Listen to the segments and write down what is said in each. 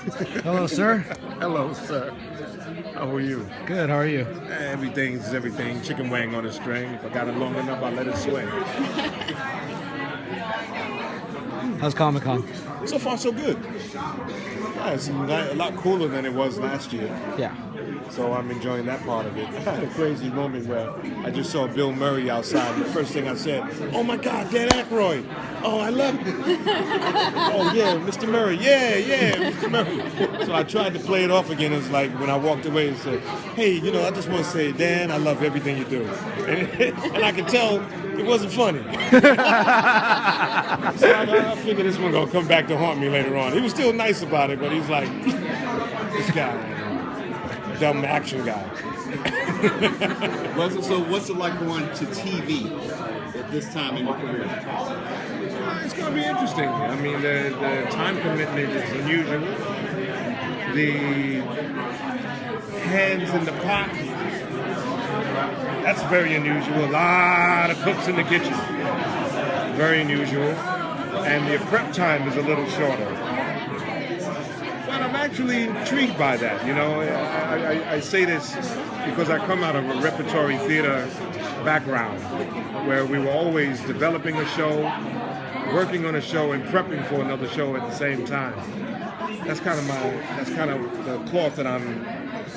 Hello, sir. Hello, sir. How are you? Good. How are you? Everything's everything. Chicken wing on a string. If I got it long enough, I'll let it swing. How's Comic-Con? So far, so good. Yeah, it's a lot cooler than it was last year. Yeah. So I'm enjoying that part of it. I had a crazy moment where I just saw Bill Murray outside. And the first thing I said, "Oh my God, Dan Aykroyd! Oh, I love it! Oh yeah, Mr. Murray! Yeah, Mr. Murray!" So I tried to play it off again. It was like when I walked away and said, "Hey, I just want to say, Dan, I love everything you do," and I could tell it wasn't funny. So I figured this one gonna come back to haunt me later on. He was still nice about it, but he's like, this guy. Dumb action guy. So what's it like going to TV at this time in your career? It's going to be interesting. I mean, the time commitment is unusual. The hands in the pot, that's very unusual. A lot of cooks in the kitchen. Very unusual. And the prep time is a little shorter. But I'm actually intrigued by that. I say this because I come out of a repertory theater background where we were always developing a show, working on a show, and prepping for another show at the same time. That's kind of the cloth that I'm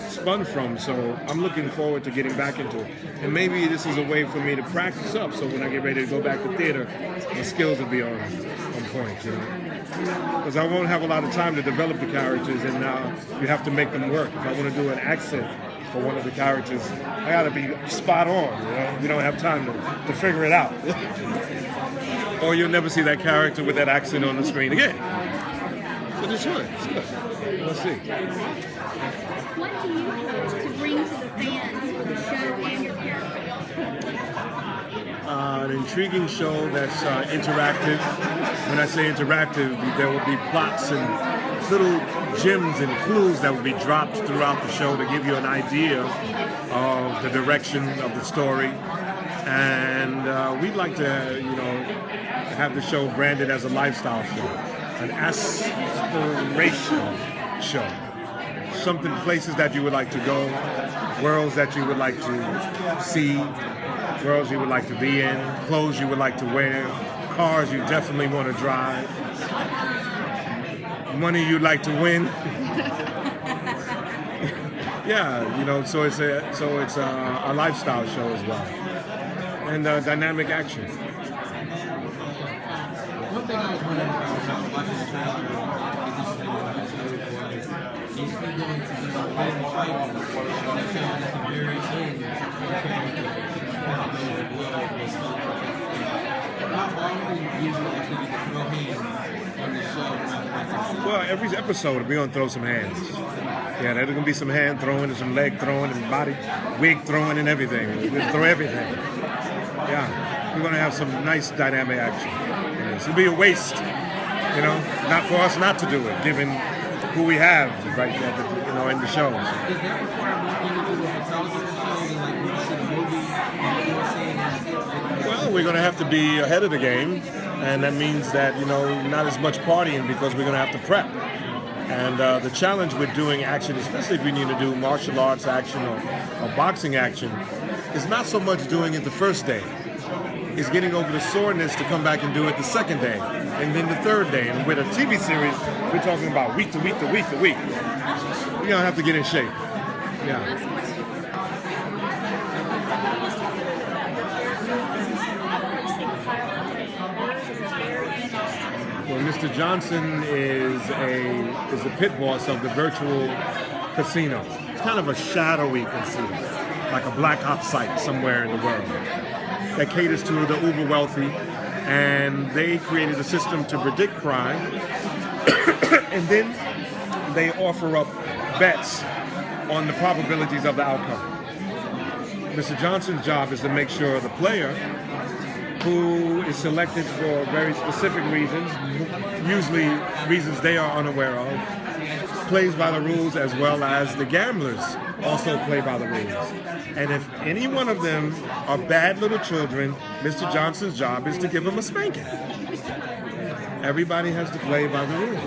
spun from. So I'm looking forward to getting back into it. And maybe this is a way for me to practice up. So when I get ready to go back to theater, my skills will be on point. Because I won't have a lot of time to develop the characters, and you have to make them work. If I want to do an accent for one of the characters, I got to be spot on. You don't have time to figure it out. Or you'll never see that character with that accent on the screen again. But it's good. It's good. Let's see. What do you hope to bring to the fans for the show and your character? An intriguing show that's interactive. When I say interactive, there will be plots and little gems and clues that will be dropped throughout the show to give you an idea of the direction of the story. And we'd like to, have the show branded as a lifestyle show, an aspirational show. Places that you would like to go, worlds that you would like to see, worlds you would like to be in, clothes you would like to wear, cars you definitely want to drive, money you'd like to win. Yeah, so it's a lifestyle show as well, and dynamic action. One thing I was wondering about watching the trailer is going to be fighting at the very end. Well, every episode we're gonna throw some hands. Yeah, there's gonna be some hand throwing and some leg throwing and body wig throwing and everything. We're gonna throw everything. Yeah, we're gonna have some nice dynamic action. It'll be a waste, not for us not to do it, given who we have right there, in the shows. Does that require more thing to do with a television show than like when you see the movie? You were saying Well, we're going to have to be ahead of the game, and that means that, not as much partying because we're going to have to prep. And the challenge with doing action, especially if we need to do martial arts action or boxing action, is not so much doing it the first day. It's getting over the soreness to come back and do it the second day, and then the third day. And with a TV series, we're talking about week to week to week to week. We're going to have to get in shape. Yeah. Well, Mr. Johnson is a pit boss of the virtual casino. It's kind of a shadowy casino, like a black ops site somewhere in the world that caters to the uber wealthy, and they created a system to predict crime, and then they offer up bets on the probabilities of the outcome. Mr. Johnson's job is to make sure the player, who is selected for very specific reasons, usually reasons they are unaware of, plays by the rules, as well as the gamblers also play by the rules. And if any one of them are bad little children, Mr. Johnson's job is to give them a spanking. Everybody has to play by the rules.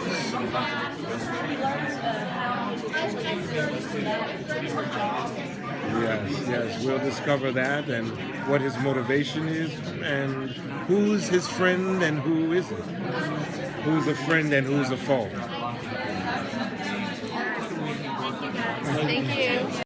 Yes, we'll discover that and what his motivation is and who's his friend and who isn't. Who's a friend and who's a foe. Thank you.